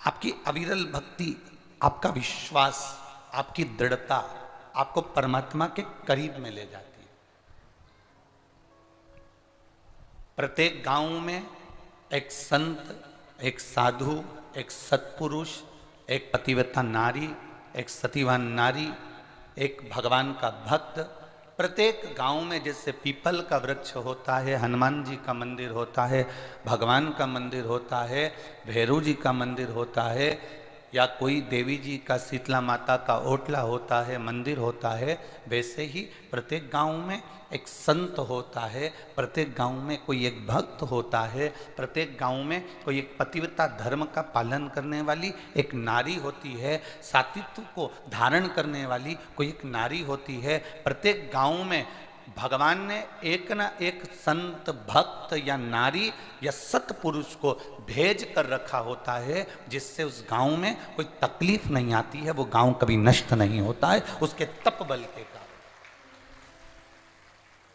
आपकी अविरल भक्ति, आपका विश्वास, आपकी दृढ़ता आपको परमात्मा के करीब में ले जाती है। प्रत्येक गांव में एक संत, एक साधु, एक सत्पुरुष, एक पतिव्रता नारी, एक सतीवान नारी, एक भगवान का भक्त, प्रत्येक गांव में जैसे पीपल का वृक्ष होता है, हनुमान जी का मंदिर होता है, भगवान का मंदिर होता है, भैरव जी का मंदिर होता है, या कोई देवी जी का, शीतला माता का ओटला होता है, मंदिर होता है, वैसे ही प्रत्येक गांव में एक संत होता है, प्रत्येक गांव में कोई एक भक्त होता है, प्रत्येक गांव में कोई एक पतिव्रता धर्म का पालन करने वाली एक नारी होती है, सातित्व को धारण करने वाली कोई एक नारी होती है। प्रत्येक गांव में भगवान ने एक ना एक संत, भक्त या नारी या सत्पुरुष को भेज कर रखा होता है, जिससे उस गांव में कोई तकलीफ नहीं आती है, वो गांव कभी नष्ट नहीं होता है, उसके तप बल के कारण,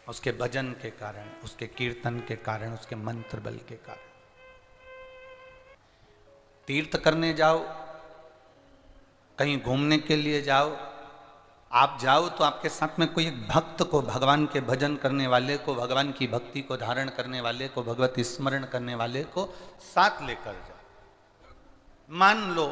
उसके भजन के कारण, उसके कीर्तन के कारण, उसके मंत्र बल के कारण। तीर्थ करने जाओ, कहीं घूमने के लिए जाओ, आप जाओ तो आपके साथ में कोई एक भक्त को, भगवान के भजन करने वाले को, भगवान की भक्ति को धारण करने वाले को, भगवत स्मरण करने वाले को साथ लेकर जाओ। मान लो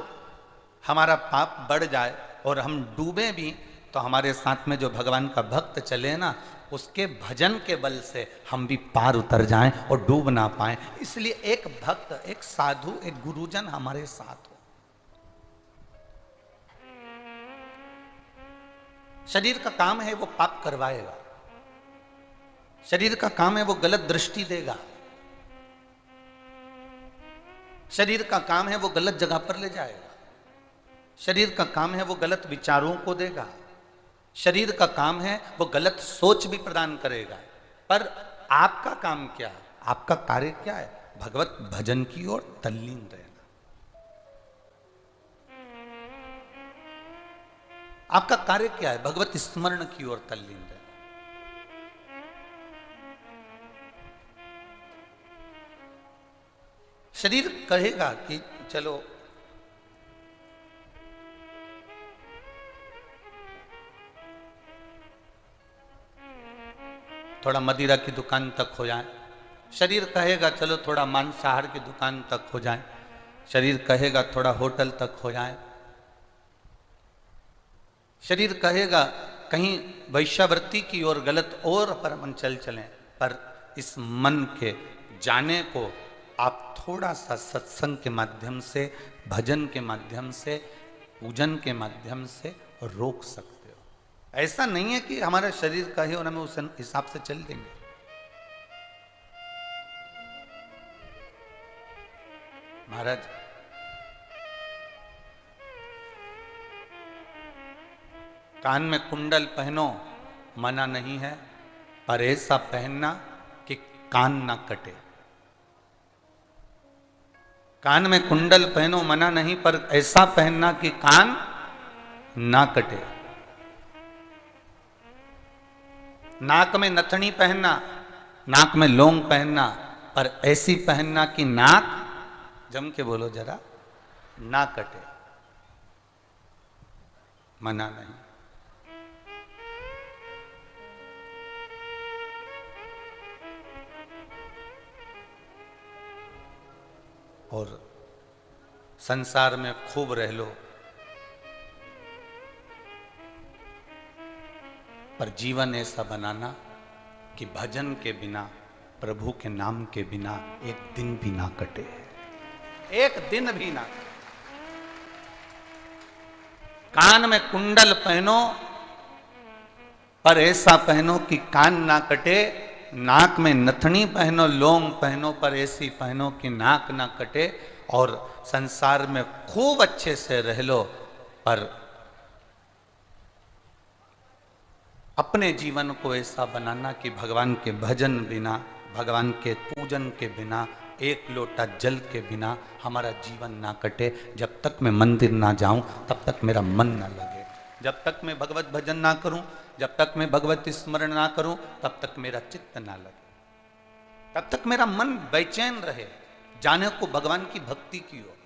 हमारा पाप बढ़ जाए और हम डूबे भी, तो हमारे साथ में जो भगवान का भक्त चले ना, उसके भजन के बल से हम भी पार उतर जाएं और डूब ना पाएं। इसलिए एक भक्त, एक साधु, एक गुरुजन हमारे साथ हो। शरीर का काम है वो पाप करवाएगा, शरीर का काम है वो गलत दृष्टि देगा, शरीर का काम है वो गलत जगह पर ले जाएगा, शरीर का काम है वो गलत विचारों को देगा, शरीर का काम है वो गलत सोच भी प्रदान करेगा। पर आपका काम क्या है, आपका कार्य क्या है? भगवत भजन की ओर तल्लीन रहना। आपका कार्य क्या है? भगवत स्मरण की ओर तल्लीन रहना। शरीर कहेगा कि चलो थोड़ा मदिरा की दुकान तक हो जाए, शरीर कहेगा चलो थोड़ा मांसाहार की दुकान तक हो जाए, शरीर कहेगा थोड़ा होटल तक हो जाए, शरीर कहेगा कहीं वैश्यावृत्ति की ओर गलत और पर मन चलें। पर इस मन के जाने को आप थोड़ा सा सत्संग के माध्यम से, भजन के माध्यम से, पूजन के माध्यम से रोक सकते हो। ऐसा नहीं है कि हमारा शरीर कहे और हमें उस हिसाब से चल देंगे। महाराज, कान में कुंडल पहनो मना नहीं है, पर ऐसा पहनना कि कान ना कटे। कान में कुंडल पहनो मना नहीं, पर ऐसा पहनना कि कान ना कटे। नाक में नथनी पहनना, नाक में लौंग पहनना, पर ऐसी पहनना कि नाक, जम के बोलो जरा, ना कटे। मना नहीं। और संसार में खूब रह लो, पर जीवन ऐसा बनाना कि भजन के बिना, प्रभु के नाम के बिना एक दिन भी ना कटे, एक दिन भी ना कटे। कान में कुंडल पहनो, पर ऐसा पहनो कि कान ना कटे। नाक में नथनी पहनो, लौंग पहनो, पर ऐसी पहनो कि नाक ना कटे। और संसार में खूब अच्छे से रह लो, पर अपने जीवन को ऐसा बनाना कि भगवान के भजन बिना, भगवान के पूजन के बिना, एक लोटा जल के बिना हमारा जीवन ना कटे। जब तक मैं मंदिर ना जाऊं तब तक मेरा मन ना लगे, जब तक मैं भगवत भजन ना करूं, जब तक मैं भगवत स्मरण ना करूं, तब तक मेरा चित्त ना लगे, तब तक मेरा मन बेचैन रहे जाने को भगवान की भक्ति की ओर।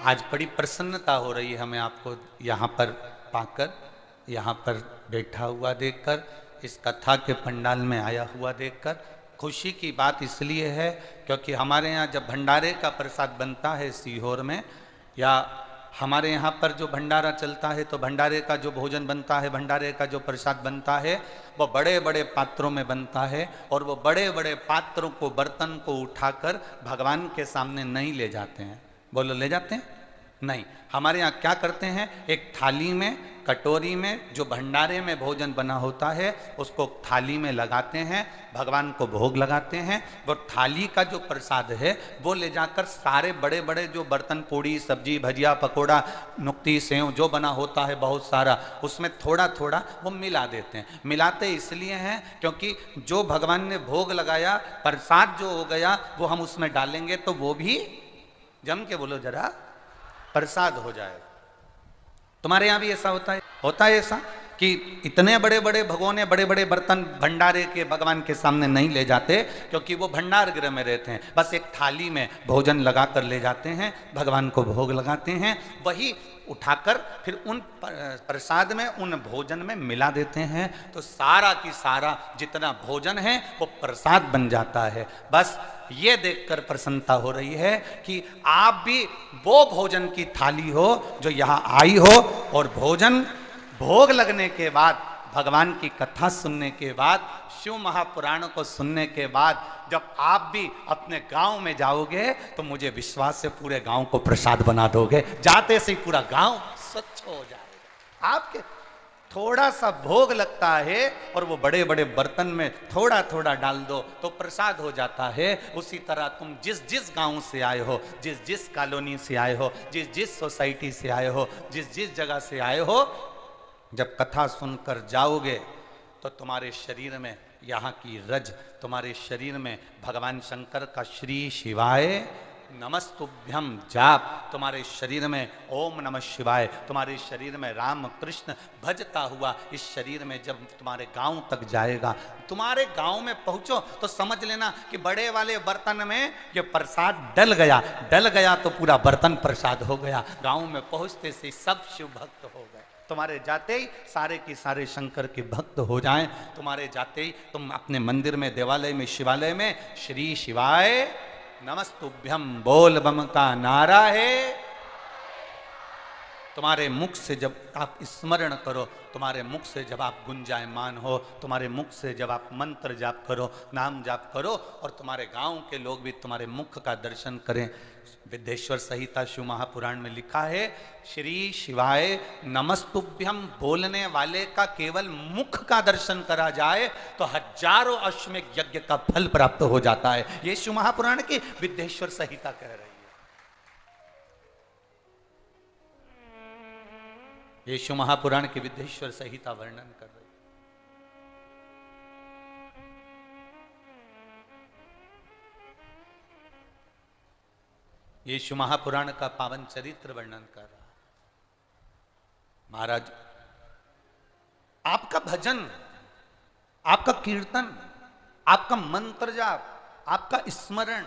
आज बड़ी प्रसन्नता हो रही है हमें आपको यहाँ पर पाकर, यहाँ पर बैठा हुआ देखकर, इस कथा के पंडाल में आया हुआ देखकर। खुशी की बात इसलिए है क्योंकि हमारे यहाँ जब भंडारे का प्रसाद बनता है सीहोर में, या हमारे यहाँ पर जो भंडारा चलता है, तो भंडारे का जो भोजन बनता है, भंडारे का जो प्रसाद बनता है, वो बड़े बड़े पात्रों में बनता है। और वो बड़े बड़े पात्रों को, बर्तन को उठाकर भगवान के सामने नहीं ले जाते हैं। बोलो, ले जाते हैं? नहीं। हमारे यहाँ क्या करते हैं, एक थाली में, कटोरी में जो भंडारे में भोजन बना होता है उसको थाली में लगाते हैं, भगवान को भोग लगाते हैं। वो थाली का जो प्रसाद है वो ले जाकर सारे बड़े बड़े जो बर्तन, पूड़ी, सब्जी, भजिया, पकोड़ा, नुक्ती, सेव जो बना होता है बहुत सारा, उसमें थोड़ा थोड़ा वो मिला देते हैं। मिलाते इसलिए हैं क्योंकि जो भगवान ने भोग लगाया, प्रसाद जो हो गया, वो हम उसमें डालेंगे तो वो भी जम के, बोलो जरा, प्रसाद हो जाएगा। तुम्हारे यहां भी ऐसा होता है? होता है ऐसा कि इतने बड़े बड़े भगोने, बड़े बड़े बर्तन भंडारे के भगवान के सामने नहीं ले जाते क्योंकि वो भंडार गृह में रहते हैं। बस एक थाली में भोजन लगा कर ले जाते हैं, भगवान को भोग लगाते हैं, वही उठाकर फिर उन प्रसाद में, उन भोजन में मिला देते हैं। तो सारा की सारा जितना भोजन है वो प्रसाद बन जाता है। बस ये देखकर प्रसन्नता हो रही है कि आप भी वो भोजन की थाली हो जो यहाँ आई हो, और भोजन भोग लगने के बाद, भगवान की कथा सुनने के बाद, शिव महापुराण को सुनने के बाद जब आप भी अपने गांव में जाओगे तो मुझे विश्वास है पूरे गांव को प्रसाद बना दोगे। जाते से ही पूरा गांव स्वच्छ हो जाएगा। आपके थोड़ा सा भोग लगता है और वो बड़े बड़े बर्तन में थोड़ा थोड़ा डाल दो तो प्रसाद हो जाता है। उसी तरह तुम जिस जिस गांव से आए हो, जिस जिस कॉलोनी से आए हो, जिस जिस सोसाइटी से आए हो, जिस जिस जगह से आए हो, जब कथा सुनकर जाओगे तो तुम्हारे शरीर में यहाँ की रज, तुम्हारे शरीर में भगवान शंकर का श्री शिवाय नमस्तुभ्यम जाप, तुम्हारे शरीर में ओम नमः शिवाय, तुम्हारे शरीर में राम कृष्ण भजता हुआ इस शरीर में जब तुम्हारे गांव तक जाएगा, तुम्हारे गांव में पहुंचो तो समझ लेना कि बड़े वाले बर्तन में ये प्रसाद डल गया तो पूरा बर्तन प्रसाद हो गया। गांव में पहुंचते से सब शिव भक्त हो गए। तुम्हारे जाते ही सारे की सारे शंकर के भक्त हो जाएं। तुम्हारे जाते ही तुम अपने मंदिर में, देवालय में, शिवालय में श्री शिवाय नमस्तुभ्यम बोल बम का नारा है। तुम्हारे मुख से जब आप स्मरण करो, तुम्हारे मुख से जब आप गुंजायमान हो, तुम्हारे मुख से जब आप मंत्र जाप करो, नाम जाप करो, और तुम्हारे गांव के लोग भी तुम्हारे मुख का दर्शन करें। विद्येश्वर संहिता शिव महापुराण में लिखा है, श्री शिवाय नमस्तुभ्यम बोलने वाले का केवल मुख का दर्शन करा जाए तो हजारों अश्वमेध यज्ञ का फल प्राप्त हो जाता है। ये शिव महापुराण की विद्येश्वर संहिता कह रही है। ये शिव महापुराण की विद्येश्वर संहिता वर्णन कर रही है। ये शिव महापुराण का पावन चरित्र वर्णन कर रहा है। महाराज, आपका भजन, आपका कीर्तन, आपका मंत्र जाप, आपका स्मरण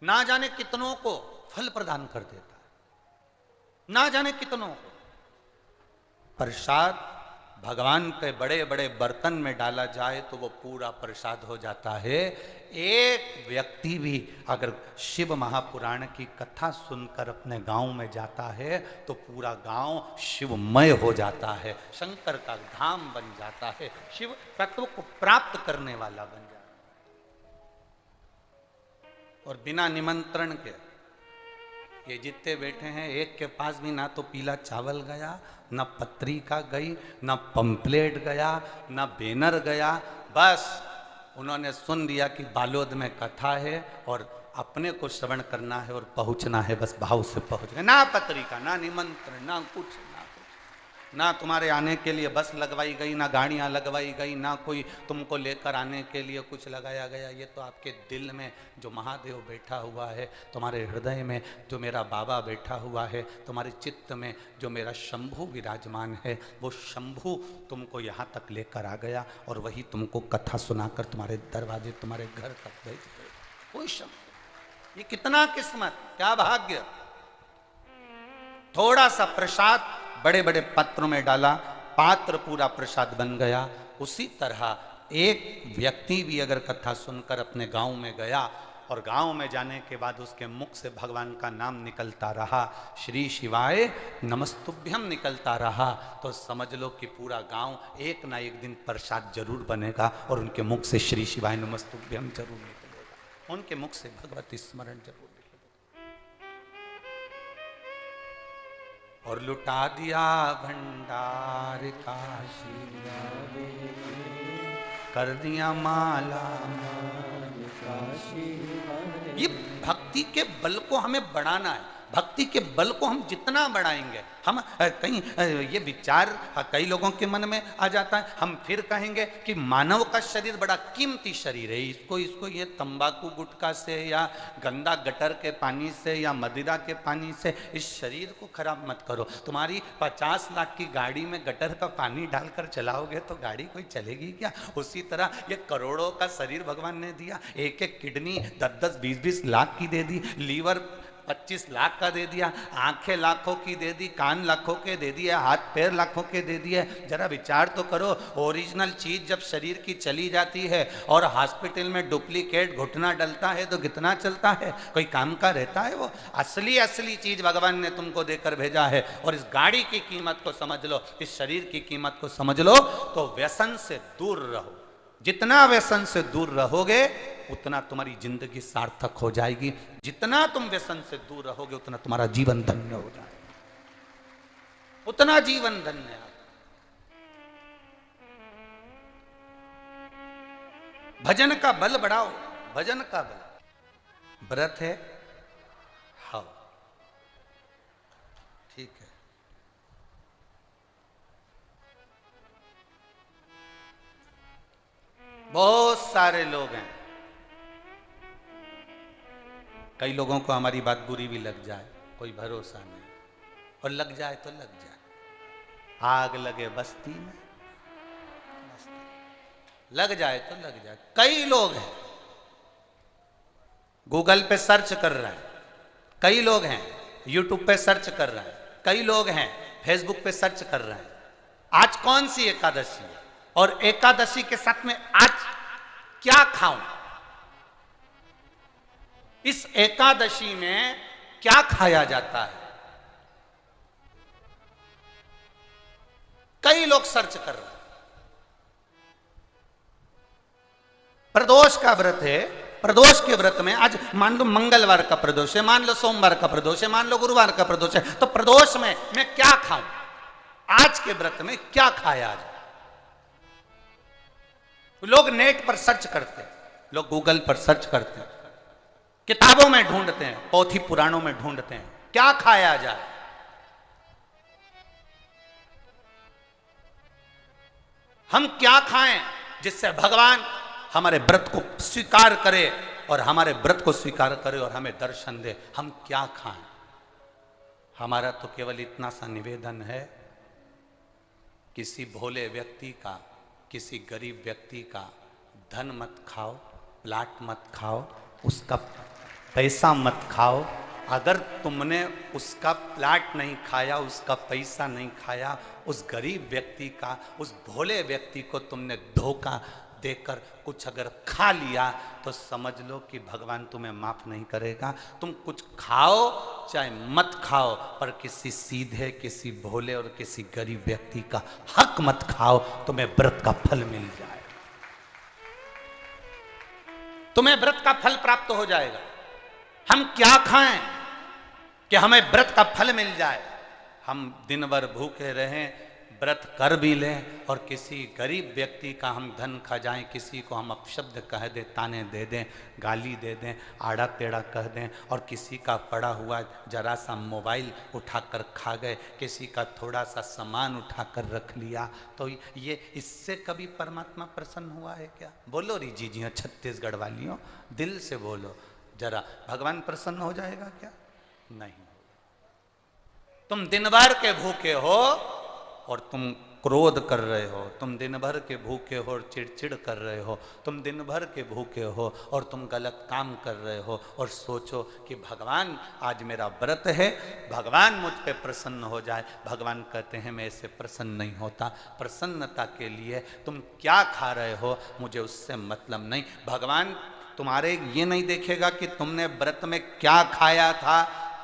ना जाने कितनों को फल प्रदान कर देता है, ना जाने कितनों को। प्रसाद भगवान के बड़े बड़े बर्तन में डाला जाए तो वो पूरा प्रसाद हो जाता है। एक व्यक्ति भी अगर शिव महापुराण की कथा सुनकर अपने गांव में जाता है तो पूरा गांव शिवमय हो जाता है, शंकर का धाम बन जाता है, शिव तत्व को प्राप्त करने वाला बन जाता है। और बिना निमंत्रण के ये जितने बैठे हैं, एक के पास भी ना तो पीला चावल गया, न पत्रिका गई, न पंपलेट गया, न बैनर गया। बस उन्होंने सुन लिया कि बालोद में कथा है और अपने को श्रवण करना है और पहुंचना है, बस भाव से पहुंच गए। ना पत्रिका, ना निमंत्रण, ना कुछ, ना तुम्हारे आने के लिए बस लगवाई गई, ना गाड़ियां लगवाई गई, ना कोई तुमको लेकर आने के लिए कुछ लगाया गया। ये तो आपके दिल में जो महादेव बैठा हुआ है, तुम्हारे हृदय में जो मेरा बाबा बैठा हुआ है, तुम्हारे चित्त में जो मेरा शंभु विराजमान है, वो शंभु तुमको यहाँ तक लेकर आ गया और वही तुमको कथा सुनाकर तुम्हारे दरवाजे, तुम्हारे घर तक भेज गए। कोई शंभु, ये कितना किस्मत, क्या भाग्य। थोड़ा सा प्रसाद बड़े बड़े पात्रों में डाला, पात्र पूरा प्रसाद बन गया। उसी तरह एक व्यक्ति भी अगर कथा सुनकर अपने गांव में गया और गांव में जाने के बाद उसके मुख से भगवान का नाम निकलता रहा, श्री शिवाय नमस्तुभ्यम निकलता रहा, तो समझ लो कि पूरा गांव एक ना एक दिन प्रसाद जरूर बनेगा और उनके मुख से श्री शिवाय नमस्तुभ्यम जरूर निकलेगा, उनके मुख से भगवती स्मरण जरूर निकलेगा। और लुटा दिया भंडार काशी, कर दिया माला ये भक्ति के बल को हमें बढ़ाना है। भक्ति के बल को हम जितना बढ़ाएंगे, हम कहीं ये विचार कई लोगों के मन में आ जाता है, हम फिर कहेंगे कि मानव का शरीर बड़ा कीमती शरीर है, इसको ये तंबाकू गुटखा से या गंदा गटर के पानी से या मदिरा के पानी से इस शरीर को खराब मत करो। तुम्हारी 50 लाख की गाड़ी में गटर का पानी डालकर चलाओगे तो गाड़ी कोई चलेगी क्या? उसी तरह ये करोड़ों का शरीर भगवान ने दिया, एक एक किडनी 10-10, 20-20 लाख की दे दी, लीवर 25 लाख का दे दिया, आंखें लाखों की दे दी, कान लाखों के दे दिए, हाथ पैर लाखों के दे दिए। जरा विचार तो करो, ओरिजिनल चीज जब शरीर की चली जाती है और हॉस्पिटल में डुप्लीकेट घुटना डलता है तो कितना चलता है? कोई काम का रहता है वो? असली चीज भगवान ने तुमको देकर भेजा है। और इस गाड़ी की कीमत को समझ लो, इस शरीर की कीमत को समझ लो, तो व्यसन से दूर रहो। जितना व्यसन से दूर रहोगे उतना तुम्हारी जिंदगी सार्थक हो जाएगी, जितना तुम व्यसन से दूर रहोगे उतना तुम्हारा जीवन धन्य हो जाएगा, उतना जीवन धन्य है। भजन का बल बढ़ाओ, भजन का बल। व्रत है, हाँ ठीक है, बहुत सारे लोग हैं, कई लोगों को हमारी बात बुरी भी लग जाए, कोई भरोसा नहीं, और लग जाए तो लग जाए। आग लगे बस्ती में, लग जाए तो लग जाए। कई लोग हैं गूगल पे सर्च कर रहे हैं, कई लोग हैं यूट्यूब पे सर्च कर रहे हैं, कई लोग हैं फेसबुक पे सर्च कर रहे हैं आज कौन सी एकादशी है और एकादशी के साथ में आज क्या खाऊं, इस एकादशी में क्या खाया जाता है। कई लोग सर्च कर रहे हैं। प्रदोष का व्रत है, प्रदोष के व्रत में आज मान लो मंगलवार का प्रदोष है, मान लो सोमवार का प्रदोष है, मान लो गुरुवार का प्रदोष है, तो प्रदोष में मैं क्या खाऊं, आज के व्रत में क्या खाया जाए। लोग नेट पर सर्च करते हैं, लोग गूगल पर सर्च करते हैं, किताबों में ढूंढते हैं, पोथी पुराणों में ढूंढते हैं क्या खाया जाए। हम क्या खाएं जिससे भगवान हमारे व्रत को स्वीकार करे और हमारे व्रत को स्वीकार करे और हमें दर्शन दे। हम क्या खाएं? हमारा तो केवल इतना सा निवेदन है, किसी भोले व्यक्ति का, किसी गरीब व्यक्ति का धन मत खाओ, प्लाट मत खाओ, उसका पैसा मत खाओ। अगर तुमने उसका प्लाट नहीं खाया, उसका पैसा नहीं खाया, उस गरीब व्यक्ति का, उस भोले व्यक्ति को तुमने धोखा देकर कुछ अगर खा लिया तो समझ लो कि भगवान तुम्हें माफ नहीं करेगा। तुम कुछ खाओ चाहे मत खाओ, पर किसी सीधे, किसी भोले और किसी गरीब व्यक्ति का हक मत खाओ, तुम्हें व्रत का फल मिल जाए, तुम्हें व्रत का फल प्राप्त हो जाएगा। हम क्या खाएं कि हमें व्रत का फल मिल जाए? हम दिन भर भूखे रहें, व्रत कर भी लें और किसी गरीब व्यक्ति का हम धन खा जाएं, किसी को हम अपशब्द कह दें, ताने दे दें, गाली दे दें, आड़ा टेढ़ा कह दें, और किसी का पड़ा हुआ जरा सा मोबाइल उठाकर खा गए, किसी का थोड़ा सा सामान उठाकर रख लिया, तो ये इससे कभी परमात्मा प्रसन्न हुआ है क्या? बोलो री जी छत्तीसगढ़ वालियों, दिल से बोलो जरा, भगवान प्रसन्न हो जाएगा क्या? नहीं। तुम दिन भर के भूखे हो और तुम क्रोध कर रहे हो, तुम दिन भर के भूखे हो और चिड़चिड़ कर रहे हो, तुम दिन भर के भूखे हो और तुम गलत काम कर रहे हो और सोचो कि भगवान आज मेरा व्रत है, भगवान मुझ पे प्रसन्न हो जाए। भगवान कहते हैं मैं इससे प्रसन्न नहीं होता। प्रसन्नता के लिए तुम क्या खा रहे हो मुझे उससे मतलब नहीं। भगवान तुम्हारे ये नहीं देखेगा कि तुमने व्रत में क्या खाया था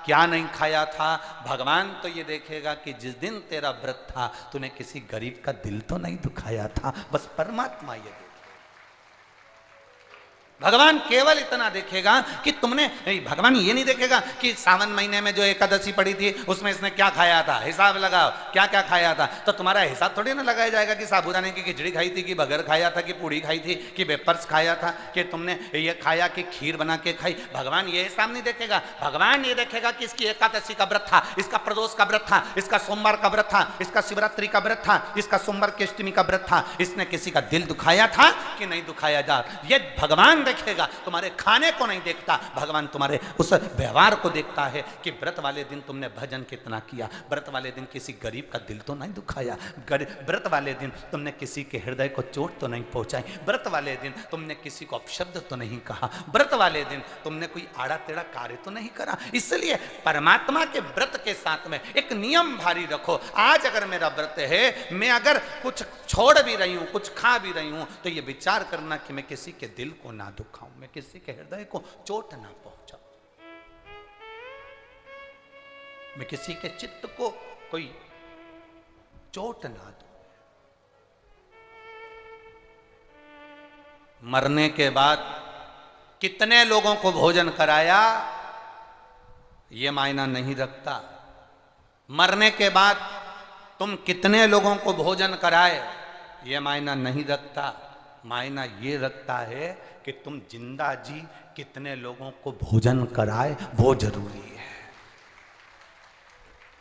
क्या नहीं खाया था। भगवान तो ये देखेगा कि जिस दिन तेरा व्रत था तूने किसी गरीब का दिल तो नहीं दुखाया था। बस परमात्मा ये देखेगा। भगवान केवल इतना देखेगा कि तुमने, भगवान ये नहीं देखेगा कि सावन महीने में जो एकादशी पड़ी थी उसमें इसने क्या खाया था, हिसाब लगाओ क्या क्या खाया था। तो तुम्हारा हिसाब थोड़ी ना लगाया जाएगा कि साबूदाने की खिचड़ी खाई थी कि बगर खाया था कि पूड़ी खाई थी कि वेपर्स खाया था कि तुमने ये खाया कि खीर बना के खाई। भगवान ये हिसाब नहीं देखेगा। भगवान ये देखेगा कि इसकी एकादशी का व्रत था, इसका प्रदोष का व्रत था, इसका सोमवार का व्रत था, इसका शिवरात्रि का व्रत था, इसका सोमवार की अष्टमी का व्रत था, इसने किसी का दिल दुखाया था कि नहीं दुखाया जा। ये भगवान देखेगा, तुम्हारे खाने को नहीं देखता। भगवान तुम्हारे उस व्यवहार को देखता है कि व्रत वाले दिन तुमने भजन कितना किया, व्रत वाले दिन किसी गरीब का दिल तो नहीं दुखाया, व्रत वाले दिन तुमने किसी के हृदय को चोट तो नहीं पहुंचाई, व्रत वाले दिन तुमने किसी को अपशब्द तो नहीं कहा, व्रत वाले दिन तुमने कोई आड़ा टेढ़ा कार्य तो नहीं करा। इसलिए परमात्मा के व्रत के साथ में एक नियम भारी रखो। आज अगर मेरा व्रत है, मैं अगर कुछ छोड़ भी रही हूं, कुछ खा भी रही हूं, तो ये विचार करना कि मैं किसी के दिल को ना दुखाऊं, मैं किसी के हृदय को चोट ना पहुंचाऊं, मैं किसी के चित्त को कोई चोट ना दूं। मरने के बाद कितने लोगों को भोजन कराया ये मायना नहीं रखता। मरने के बाद तुम कितने लोगों को भोजन कराए ये मायना नहीं रखता। मायना ये रखता है कि तुम जिंदा जी कितने लोगों को भोजन कराए वो जरूरी है।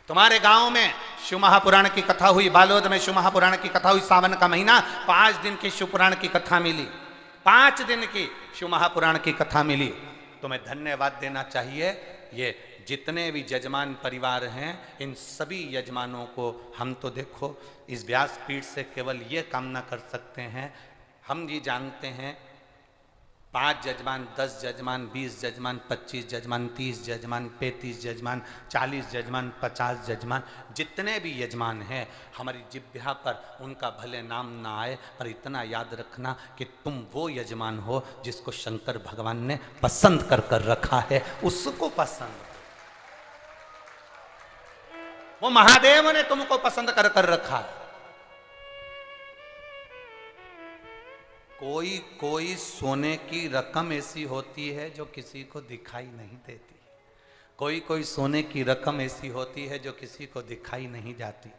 तुम्हारे गांव में शिव महापुराण की कथा हुई, बालोद में शिव महापुराण की कथा हुई, सावन का महीना 5 दिन की शिव पुराण की कथा मिली, 5 दिन की शिव महापुराण की कथा मिली। तुम्हें धन्यवाद देना चाहिए। ये जितने भी यजमान परिवार हैं इन सभी यजमानों को हम तो देखो इस व्यासपीठ से केवल ये कामना कर सकते हैं। हम ये जानते हैं 5 यजमान, 10 यजमान, 20 यजमान, 25 यजमान, 30 यजमान, 35 यजमान, 40 यजमान, 50 यजमान, जितने भी यजमान हैं हमारी जिह्वा पर उनका भले नाम ना आए, पर इतना याद रखना कि तुम वो यजमान हो जिसको शंकर भगवान ने पसंद कर रखा है। उसको पसंद, वो महादेव ने तुमको पसंद कर रखा है। कोई सोने की रकम ऐसी होती है जो किसी को दिखाई नहीं देती, कोई सोने की रकम ऐसी होती है जो किसी को दिखाई नहीं जाती।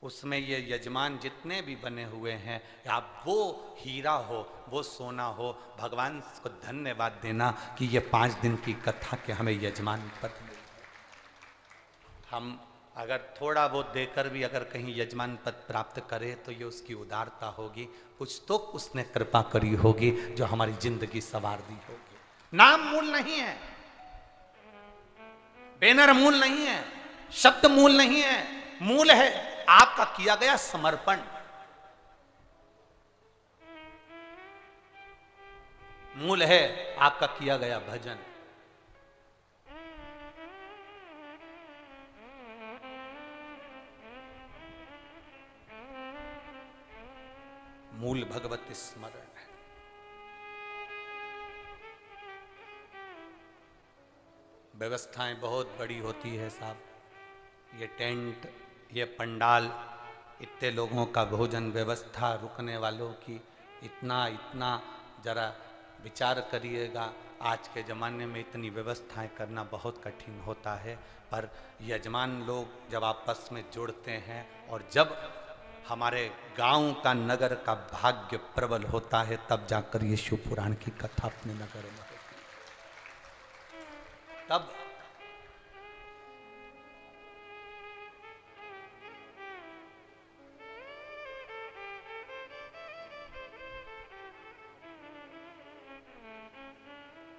उसमें ये यजमान जितने भी बने हुए हैं, आप वो हीरा हो, वो सोना हो। भगवान को धन्यवाद देना कि ये 5 दिन की कथा के हमें यजमान पद मिले। हम अगर थोड़ा बहुत देकर भी अगर कहीं यजमान पद प्राप्त करे तो ये उसकी उदारता होगी, कुछ तो उसने कृपा करी होगी जो हमारी जिंदगी संवार दी होगी। नाम मूल नहीं है, बैनर मूल नहीं है, शब्द मूल नहीं है, मूल है आपका किया गया समर्पण। मूल है आपका किया गया भजन। मूल भगवत स्मरण है। व्यवस्थाएं बहुत बड़ी होती है साहब, ये टेंट, ये पंडाल, इतने लोगों का भोजन व्यवस्था, रुकने वालों की, इतना जरा विचार करिएगा। आज के ज़माने में इतनी व्यवस्थाएं करना बहुत कठिन होता है, पर यजमान लोग जब आपस में जुड़ते हैं और जब हमारे गांव का, नगर का भाग्य प्रबल होता है, तब जाकर ये शिव पुराण की कथा अपने नगर में होती है। तब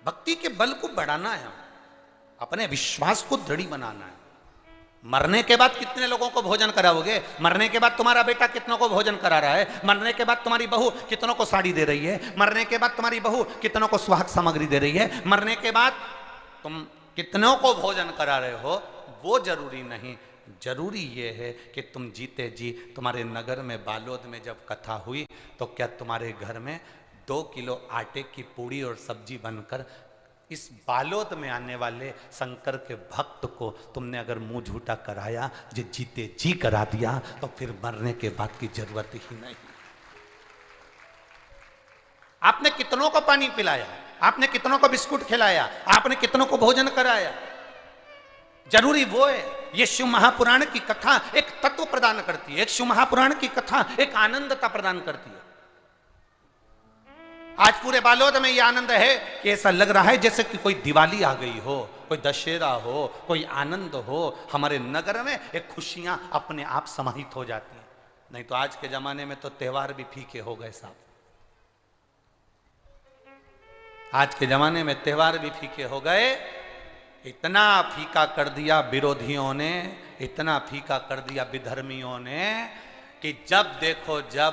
भक्ति के बल को बढ़ाना है, अपने विश्वास को दृढ़ बनाना है। मरने के बाद कितने लोगों को भोजन कराओगे? मरने के बाद तुम्हारा बेटा कितनों को भोजन करा रहा है? मरने के बाद तुम्हारी बहू कितनों को साड़ी दे रही है? मरने के बाद तुम्हारी बहू कितनों को सुहाग सामग्री दे रही है? मरने के बाद तुम कितनों को भोजन करा रहे हो, वो जरूरी नहीं। जरूरी ये है कि तुम जीते जी, तुम्हारे नगर में बालोद में जब कथा हुई तो क्या तुम्हारे घर में 2 किलो आटे की पूड़ी और सब्जी बनकर इस बालोद में आने वाले शंकर के भक्त को तुमने अगर मुंह झूठा कराया, जो जीते जी करा दिया, तो फिर मरने के बाद की जरूरत ही नहीं। आपने कितनों को पानी पिलाया, आपने कितनों को बिस्कुट खिलाया, आपने कितनों को भोजन कराया। जरूरी वो है। ये शिव महापुराण की कथा एक तत्व प्रदान करती है, एक शिव महापुराण की कथा एक आनंदता प्रदान करती है। आज पूरे बालोद में ये आनंद है कि ऐसा लग रहा है जैसे कि कोई दिवाली आ गई हो, कोई दशहरा हो, कोई आनंद हो। हमारे नगर में एक खुशियां अपने आप समाहित हो जाती हैं। नहीं तो आज के जमाने में तो त्योहार भी फीके हो गए साहब। आज के जमाने में त्योहार भी फीके हो गए। इतना फीका कर दिया विरोधियों ने, इतना फीका कर दिया विधर्मियों ने कि जब देखो जब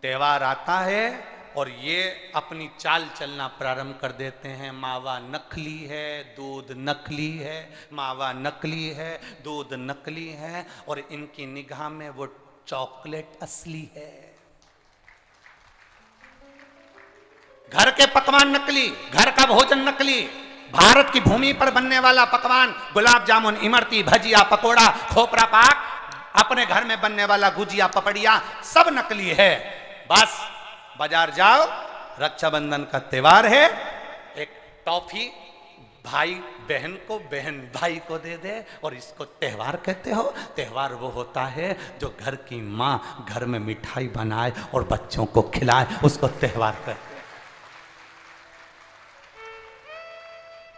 त्योहार आता है और ये अपनी चाल चलना प्रारंभ कर देते हैं। मावा नकली है, दूध नकली है, मावा नकली है, दूध नकली है, और इनकी निगाह में वो चॉकलेट असली है। घर के पकवान नकली, घर का भोजन नकली, भारत की भूमि पर बनने वाला पकवान, गुलाब जामुन, इमरती, भजिया, पकोड़ा, खोपरा पाक, अपने घर में बनने वाला गुजिया, पपड़िया, सब नकली है। बस बाजार जाओ, रक्षाबंधन का त्योहार है, एक टॉफी भाई बहन को, बहन भाई को दे दे, और इसको त्योहार कहते हो। त्योहार वो होता है जो घर की माँ घर में मिठाई बनाए और बच्चों को खिलाए, उसको त्योहार कहते हैं।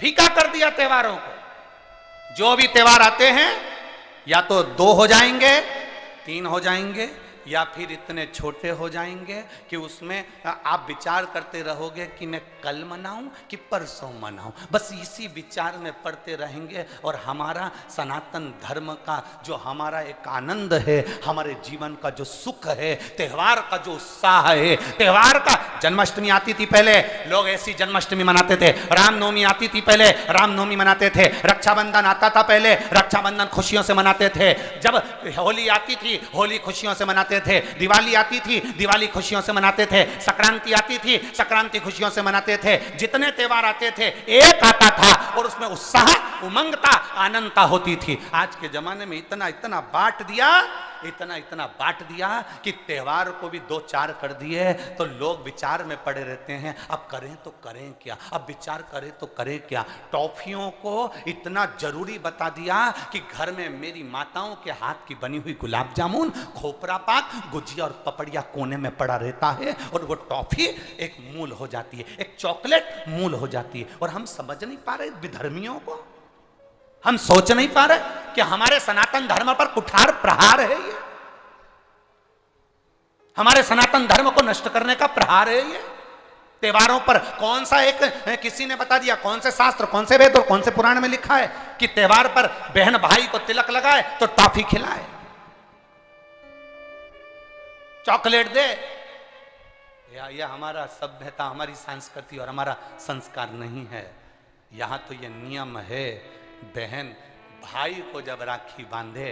फीका कर दिया त्योहारों को। जो भी त्योहार आते हैं या तो 2 हो जाएंगे, 3 हो जाएंगे, या फिर इतने छोटे हो जाएंगे कि उसमें आप विचार करते रहोगे कि मैं कल मनाऊं कि परसों मनाऊं। बस इसी विचार में पड़ते रहेंगे। और हमारा सनातन धर्म का जो हमारा एक आनंद है, हमारे जीवन का जो सुख है, त्योहार का जो उत्साह है, त्योहार का, जन्माष्टमी आती थी पहले लोग ऐसी जन्माष्टमी मनाते थे, रामनवमी आती थी पहले रामनवमी मनाते थे, रक्षाबंधन आता था पहले रक्षाबंधन खुशियों से मनाते थे, जब होली आती थी होली खुशियों से मनाते थे, दिवाली आती थी दिवाली खुशियों से मनाते थे, संक्रांति आती थी संक्रांति खुशियों से मनाते थे। जितने त्योहार आते थे एक आता था और उसमें उत्साह, उमंगता, आनंदता होती थी। आज के जमाने में इतना इतना बांट दिया, इतना इतना बांट दिया कि त्योहार को भी 2-4 कर दिए तो लोग विचार में पड़े रहते हैं। अब करें तो करें क्या, अब विचार करें तो करें क्या। टॉफियों को इतना जरूरी बता दिया कि घर में मेरी माताओं के हाथ की बनी हुई गुलाब जामुन, खोपरा पाक, गुजिया और पपड़िया कोने में पड़ा रहता है, और वो टॉफी एक मूल हो जाती है, एक चॉकलेट मूल हो जाती है। और हम समझ नहीं पा रहे विधर्मियों को, हम सोच नहीं पा रहे कि हमारे सनातन धर्म पर कुठार प्रहार है ये, हमारे सनातन धर्म को नष्ट करने का प्रहार है ये। त्योहारों पर कौन सा एक, किसी ने बता दिया कौन से शास्त्र, कौन से वेद और कौन से पुराण में लिखा है कि त्योहार पर बहन भाई को तिलक लगाए तो टॉफी खिलाए, चॉकलेट दे। यह हमारा सभ्यता, हमारी संस्कृति और हमारा संस्कार नहीं है। यहां तो यह नियम है, बहन भाई को जब राखी बांधे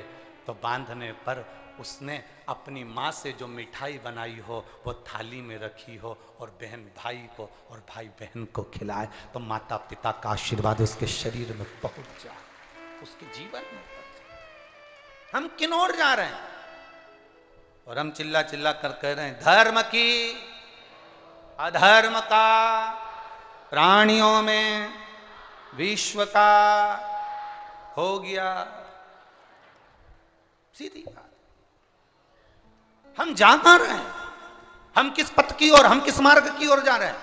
तो बांधने पर उसने अपनी माँ से जो मिठाई बनाई हो वो थाली में रखी हो और बहन भाई को और भाई बहन को खिलाए, तो माता पिता का आशीर्वाद उसके शरीर में पहुंच जाए, उसके जीवन में पहुंच जाए। हम किन ओर जा रहे हैं? और हम चिल्ला चिल्ला कर कह रहे हैं धर्म की, अधर्म का, प्राणियों में विश्व का हो गया। सीधी बात। हम जा कहां रहे हैं? हम किस पथ की ओर, हम किस मार्ग की ओर जा रहे हैं?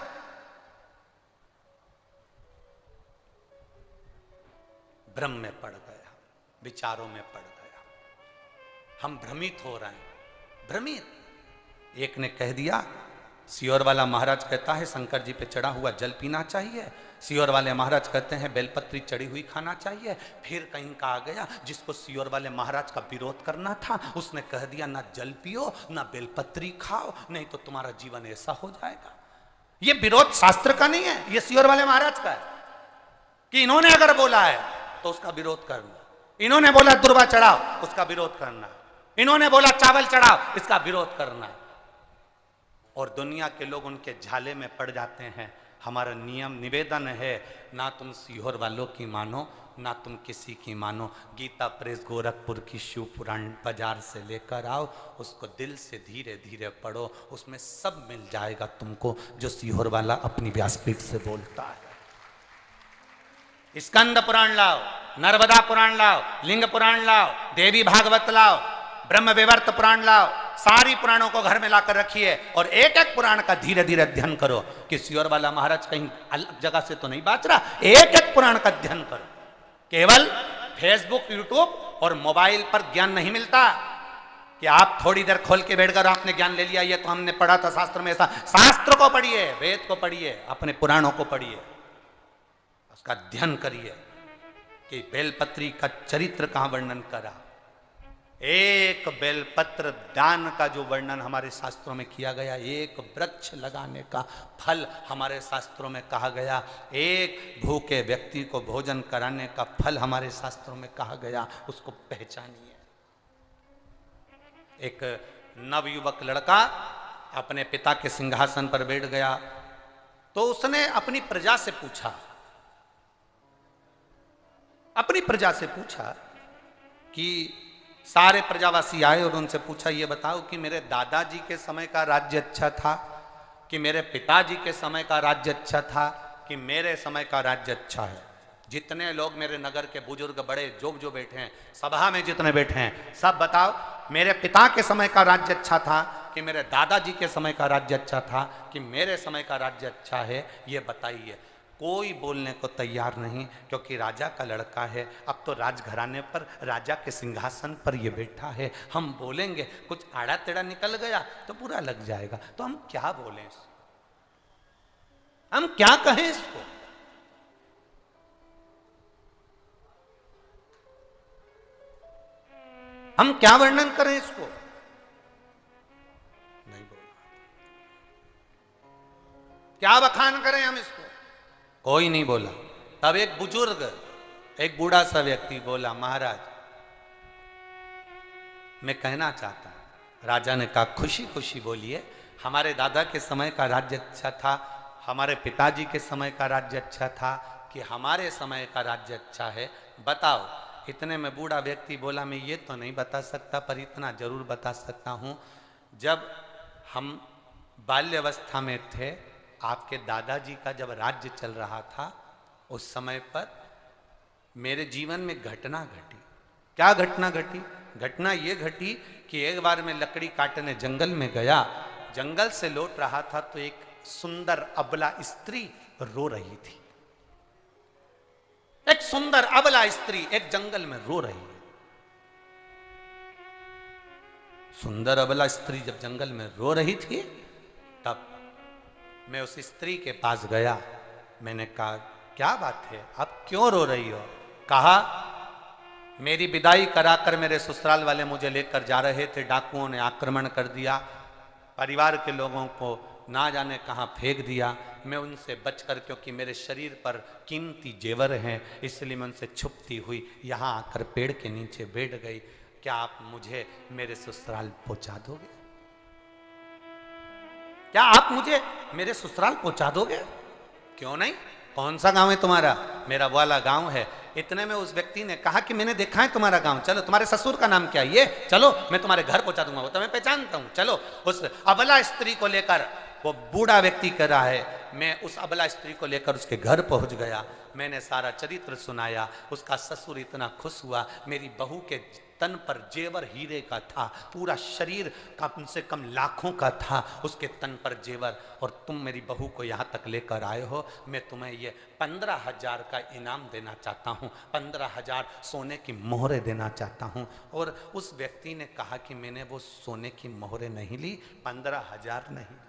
भ्रम में पड़ गया, विचारों में पड़ गया, हम भ्रमित हो रहे हैं। भ्रमित। एक ने कह दिया सियोर वाला महाराज कहता है शंकर जी पे चढ़ा हुआ जल पीना चाहिए। सियोर वाले महाराज कहते हैं बेलपत्री चढ़ी हुई खाना चाहिए। फिर कहीं का आ गया जिसको सियोर वाले महाराज का विरोध करना था, उसने कह दिया ना जल पियो ना बेलपत्री खाओ, नहीं तो तुम्हारा जीवन ऐसा हो जाएगा। ये विरोध शास्त्र का नहीं है, ये सियोर वाले महाराज का है कि इन्होंने अगर बोला है तो उसका विरोध करना। इन्होंने बोला दुर्वा चढ़ाओ, उसका विरोध करना। इन्होंने बोला चावल चढ़ाओ, इसका विरोध करना। और दुनिया के लोग उनके झाले में पड़ जाते हैं। हमारा निवेदन है, ना तुम सीहोर वालों की मानो ना तुम किसी की मानो। गीता प्रेस गोरखपुर की शिव पुराण बाजार से लेकर आओ, उसको दिल से धीरे धीरे पढ़ो, उसमें सब मिल जाएगा तुमको जो सीहोर वाला अपनी व्यासपीठ से बोलता है। स्कंद पुराण लाओ, नर्मदा पुराण लाओ, लिंग पुराण लाओ, देवी भागवत लाओ, ब्रह्म विवर्त पुराण लाओ, सारी पुराणों को घर में लाकर रखिए और एक एक पुराण का धीरे धीरे अध्ययन करो कि सियोर वाला महाराज कहीं अलग जगह से तो नहीं बात रहा। एक एक पुराण का अध्ययन करो। केवल फेसबुक, यूट्यूब और मोबाइल पर ज्ञान नहीं मिलता कि आप थोड़ी देर खोल के बैठकर आपने ज्ञान ले लिया, ये तो हमने पढ़ा था शास्त्र में। ऐसा शास्त्र को पढ़िए, वेद को पढ़िए, अपने पुराणों को पढ़िए, उसका अध्ययन करिए कि बेलपत्री का चरित्र कहां वर्णन करा। एक बेलपत्र दान का जो वर्णन हमारे शास्त्रों में किया गया, एक वृक्ष लगाने का फल हमारे शास्त्रों में कहा गया, एक भूखे व्यक्ति को भोजन कराने का फल हमारे शास्त्रों में कहा गया, उसको पहचानिए। एक नवयुवक लड़का अपने पिता के सिंहासन पर बैठ गया तो उसने अपनी प्रजा से पूछा कि सारे प्रजावासी आए और उनसे पूछा, ये बताओ कि मेरे दादाजी के समय का राज्य अच्छा था कि मेरे पिताजी के समय का राज्य अच्छा था कि मेरे समय का राज्य अच्छा है। जितने लोग मेरे नगर के बुजुर्ग बड़े जो बैठे हैं, सभा में जितने बैठे हैं, सब बताओ मेरे पिता के समय का राज्य अच्छा था कि मेरे दादाजी के समय का राज्य अच्छा था कि मेरे समय का राज्य अच्छा है, ये बताइए। कोई बोलने को तैयार नहीं, क्योंकि राजा का लड़का है। अब तो राजघराने पर राजा के सिंहासन पर ये बैठा है। हम बोलेंगे कुछ आड़ा टेढ़ा निकल गया तो बुरा लग जाएगा, तो हम क्या बोलें, हम क्या कहें इसको। हम क्या वर्णन करें इसको, नहीं बोल, क्या बखान करें हम इसको। कोई नहीं बोला। तब एक बुजुर्ग, एक बूढ़ा सा व्यक्ति बोला, महाराज मैं कहना चाहता हूं। राजा ने कहा खुशी खुशी बोलिए। हमारे दादा के समय का राज्य अच्छा था, हमारे पिताजी के समय का राज्य अच्छा था कि हमारे समय का राज्य अच्छा है, बताओ। इतने में बूढ़ा व्यक्ति बोला, मैं ये तो नहीं बता सकता पर इतना जरूर बता सकता हूं, जब हम बाल्यावस्था में थे, आपके दादाजी का जब राज्य चल रहा था, उस समय पर मेरे जीवन में घटना घटी। क्या घटना घटी? घटना ये घटी कि एक बार मैं लकड़ी काटने जंगल में गया, जंगल से लौट रहा था तो एक सुंदर अबला स्त्री रो रही थी। एक सुंदर अबला स्त्री एक जंगल में रो रही है। सुंदर अबला स्त्री जब जंगल में रो रही थी, तब मैं उस स्त्री के पास गया। मैंने कहा क्या बात है, आप क्यों रो रही हो? कहा मेरी विदाई कराकर मेरे ससुराल वाले मुझे लेकर जा रहे थे, डाकुओं ने आक्रमण कर दिया, परिवार के लोगों को ना जाने कहां फेंक दिया। मैं उनसे बचकर, क्योंकि मेरे शरीर पर कीमती जेवर हैं, इसलिए मैं उनसे छुपती हुई यहाँ आकर पेड़ के नीचे बैठ गई। क्या आप मुझे मेरे ससुराल पहुंचा दोगे? क्या आप मुझे मेरे ससुराल पहुंचा दोगे? क्यों नहीं, कौन सा गांव है तुम्हारा? मेरा वाला गांव है। इतने में उस व्यक्ति ने कहा कि मैंने देखा है तुम्हारा गांव, चलो तुम्हारे ससुर का नाम क्या है ये, चलो मैं तुम्हारे घर पहुंचा दूंगा, वो तो मैं पहचानता हूं, चलो। उस अबला स्त्री को लेकर, वो बूढ़ा व्यक्ति कह रहा है, मैं उस अबला स्त्री को लेकर उसके घर पहुंच गया। मैंने सारा चरित्र सुनाया। उसका ससुर इतना खुश हुआ। मेरी बहू के तन पर जेवर हीरे का था, पूरा शरीर कम से कम लाखों का था उसके तन पर जेवर, और तुम मेरी बहू को यहाँ तक लेकर आए हो। मैं तुम्हें ये 15,000 का इनाम देना चाहता हूँ, 15,000 सोने की मोहरें देना चाहता हूँ। और उस व्यक्ति ने कहा कि मैंने वो सोने की मोहरें नहीं ली, 15,000 नहीं लिया।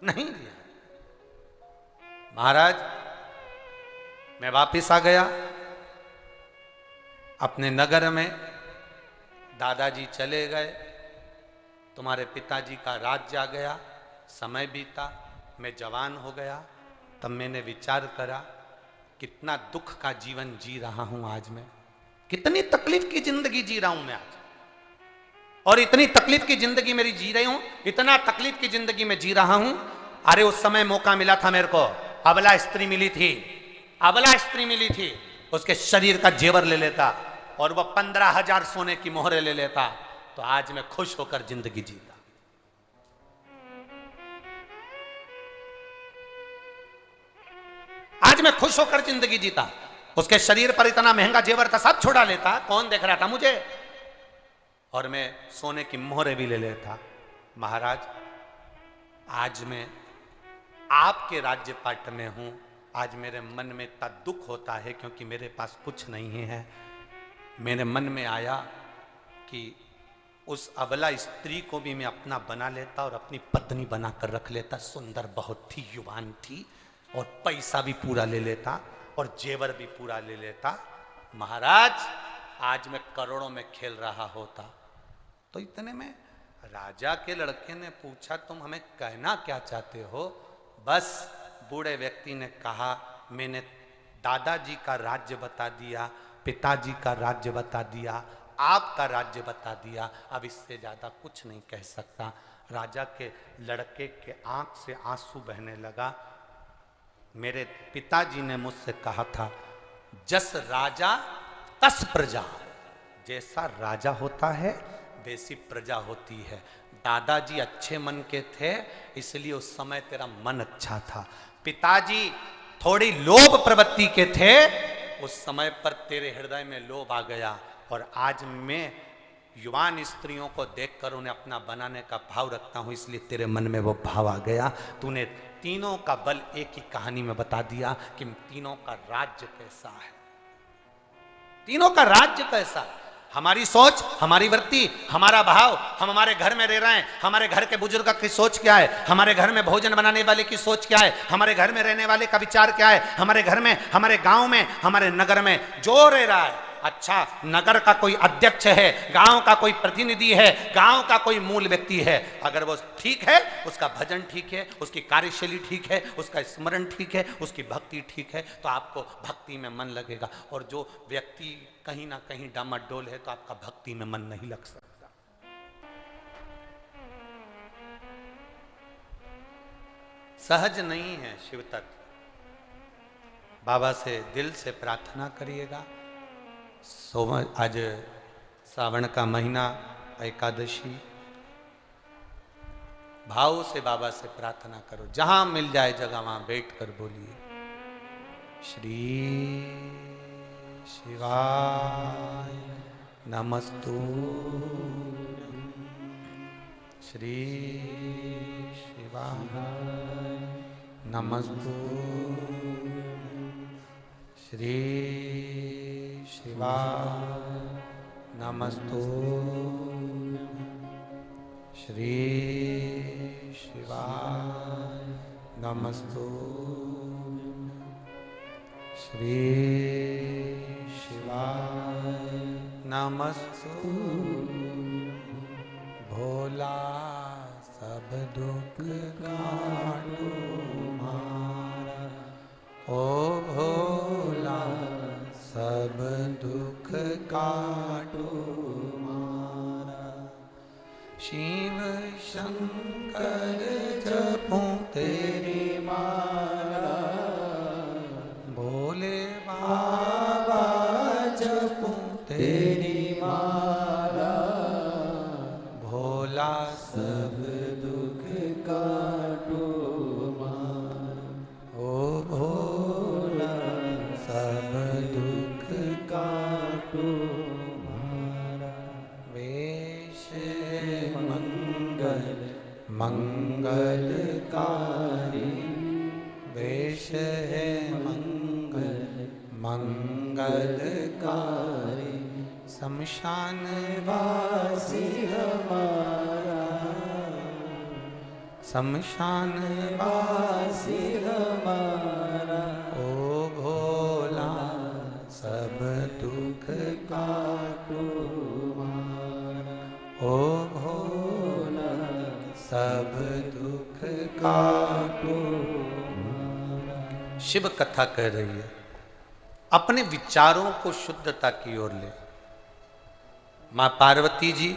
नहीं दिया। महाराज मैं वापिस आ गया अपने नगर में, दादाजी चले गए, तुम्हारे पिताजी का राज्य आ गया, समय बीता, मैं जवान हो गया। तब मैंने विचार करा कितना दुख का जीवन जी रहा हूं आज मैं, कितनी तकलीफ की जिंदगी जी रहा हूं मैं आज, और इतनी तकलीफ की जिंदगी मेरी जी रही हूं, इतना तकलीफ की जिंदगी में जी रहा हूं। अरे उस समय मौका मिला था मेरे को, अबला स्त्री मिली थी, अबला स्त्री मिली थी, उसके शरीर का जेवर ले लेता और वह 15,000 सोने की मोहरे ले लेता, तो आज मैं खुश होकर जिंदगी जीता। आज मैं खुश होकर जिंदगी जीता। उसके शरीर पर इतना महंगा जेवर था, सब छुड़ा लेता, कौन देख रहा था मुझे, और मैं सोने की मोहरे भी ले लेता। महाराज आज मैं आपके राज्य पाट में हूं, आज मेरे मन में इतना दुख होता है क्योंकि मेरे पास कुछ नहीं है। मेरे मन में आया कि उस अबला स्त्री को भी मैं अपना बना लेता और अपनी पत्नी बनाकर रख लेता। सुंदर बहुत थी, युवान थी, और पैसा भी पूरा ले लेता और जेवर भी पूरा ले लेता। महाराज आज मैं करोड़ों में खेल रहा होता। तो इतने में राजा के लड़के ने पूछा, तुम हमें कहना क्या चाहते हो? बस बूढ़े व्यक्ति ने कहा, मैंने दादाजी का राज्य बता दिया, पिताजी का राज्य बता दिया, आपका राज्य बता दिया, अब इससे ज्यादा कुछ नहीं कह सकता। राजा के लड़के के आंख से आंसू बहने लगा। मेरे पिताजी ने मुझसे कहा था, जस राजा तस प्रजा, जैसा राजा होता है वैसी प्रजा होती है। दादाजी अच्छे मन के थे, इसलिए उस समय तेरा मन अच्छा था। पिताजी थोड़ी लोभ प्रवृत्ति के थे, उस समय पर तेरे हृदय में लोभ आ गया, और आज मैं युवान स्त्रियों को देखकर उन्हें अपना बनाने का भाव रखता हूं, इसलिए तेरे मन में वो भाव आ गया। तूने तीनों का बल एक ही कहानी में बता दिया कि तीनों का राज्य कैसा है, तीनों का राज्य कैसा है। हमारी सोच, हमारी वृत्ति, हमारा भाव, हम हमारे घर में रह रहे हैं, हमारे घर के बुजुर्ग की सोच क्या है, हमारे घर में भोजन बनाने वाले की सोच क्या है, हमारे घर में रहने वाले का विचार क्या है, हमारे घर में, हमारे गांव में, हमारे नगर में जो रह रहा है। अच्छा, नगर का कोई अध्यक्ष है, गांव का कोई प्रतिनिधि है, गांव का कोई मूल व्यक्ति है, अगर वो ठीक है, उसका भजन ठीक है, उसकी कार्यशैली ठीक है, उसका स्मरण ठीक है, उसकी भक्ति ठीक है, तो आपको भक्ति में मन लगेगा। और जो व्यक्ति कहीं ना कहीं डामाडोल है, तो आपका भक्ति में मन नहीं लग सकता। सहज नहीं है शिव तत्व। बाबा से दिल से प्रार्थना करिएगा। आज सावन का महीना, एकादशी, भाव से बाबा से प्रार्थना करो। जहां मिल जाए जगह वहां बैठ कर बोलिए, श्री शिवाय नमस्तु, श्री शिवाय नमस्तु, श्री शिवाय नमस्तु, श्री शिवाय नमस्तु, श्री शिवाय नमस्तु। भोला सब दुख काटो मारा, ओ भोला सब दुख काटो मारा। शिव शंकर जपूं तेरी माला, भोले बाबा जपूं तेरी माला, भोला सब दुख काटो मारा, ओ भोला सब दुख काटो मारा। वेश मंगल मंगलकारी, वेश है मंगल मंगलकारी, शमशान वासी हमारा, शमशान वासी हमारा, ओ भोला सब दुख काटो हमारा, ओ भोला सब दुख काटो। शिव कथा कह रही है, अपने विचारों को शुद्धता की ओर ले। मां पार्वती जी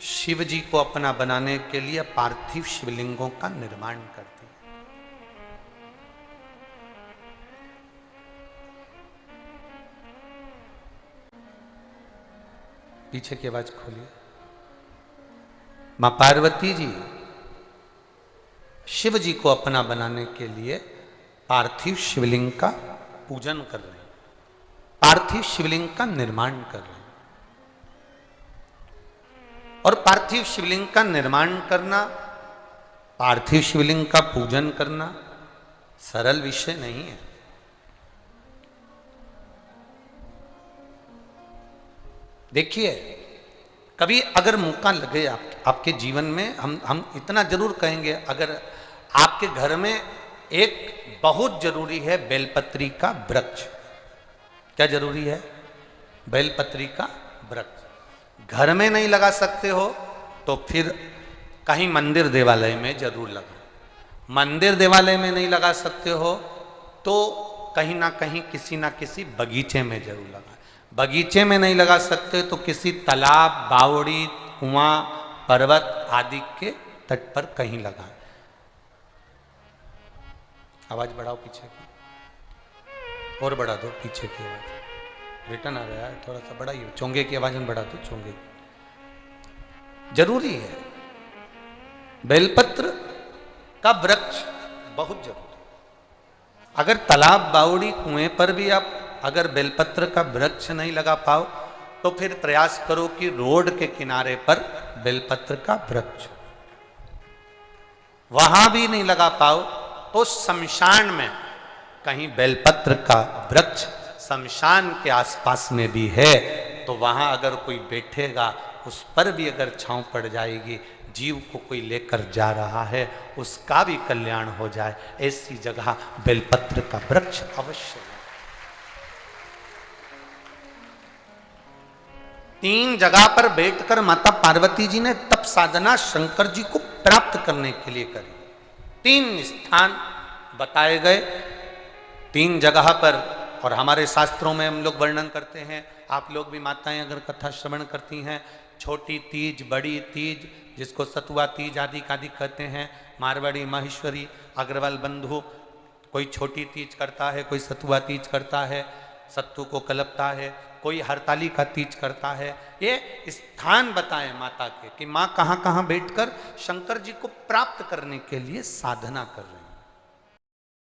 शिव जी को अपना बनाने के लिए पार्थिव शिवलिंगों का निर्माण करती है। पीछे की आवाज खोलिए। मां पार्वती जी शिव जी को अपना बनाने के लिए पार्थिव शिवलिंग का पूजन कर रहे हैं, पार्थिव शिवलिंग का निर्माण कर रहे हैं। और पार्थिव शिवलिंग का निर्माण करना, पार्थिव शिवलिंग का पूजन करना सरल विषय नहीं है। देखिए, कभी अगर मौका लगे आपके जीवन में, हम इतना जरूर कहेंगे, अगर आपके घर में एक बहुत जरूरी है बेलपत्री का वृक्ष। क्या जरूरी है? बेलपत्री का वृक्ष। घर में नहीं लगा सकते हो तो फिर कहीं मंदिर देवालय में जरूर लगाओ। मंदिर देवालय में नहीं लगा सकते हो तो कहीं ना कहीं किसी ना किसी बगीचे में जरूर लगाओ। बगीचे में नहीं लगा सकते तो किसी तालाब, बावड़ी, कुआं, पर्वत आदि के तट पर कहीं लगाएं। आवाज बढ़ाओ पीछे की, और बढ़ा दो पीछे की आवाज, रिटर्न आ रहा है, थोड़ा सा बढ़ाइए। चोंगे की आवाज में बढ़ा दो, चोंगे की। जरूरी है, बेलपत्र का वृक्ष बहुत जरूरी। अगर तालाब, बावड़ी, कुएं पर भी आप अगर बेलपत्र का वृक्ष नहीं लगा पाओ तो फिर प्रयास करो कि रोड के किनारे पर बेलपत्र का वृक्ष, वहां भी नहीं लगा पाओ तो शमशान में कहीं बेलपत्र का वृक्ष शमशान के आसपास में भी है तो वहां अगर कोई बैठेगा, उस पर भी अगर छांव पड़ जाएगी, जीव को कोई लेकर जा रहा है, उसका भी कल्याण हो जाए, ऐसी जगह बेलपत्र का वृक्ष अवश्य है। 3 जगह पर बैठकर माता पार्वती जी ने तप साधना शंकर जी को प्राप्त करने के लिए करी। 3 स्थान बताए गए, 3 जगह पर, और हमारे शास्त्रों में हम लोग वर्णन करते हैं, आप लोग भी माताएं अगर कथा श्रवण करती हैं, छोटी तीज, बड़ी तीज, जिसको सतुआ तीज आदि कहते हैं, मारवाड़ी, माहेश्वरी, अग्रवाल बंधु कोई छोटी तीज करता है, कोई सतुआ तीज करता है, सत्तू को कलपता है, कोई हरताली का तीज करता है। ये स्थान बताएं माता के कि माँ कहाँ कहाँ बैठकर शंकर जी को प्राप्त करने के लिए साधना कर रही है।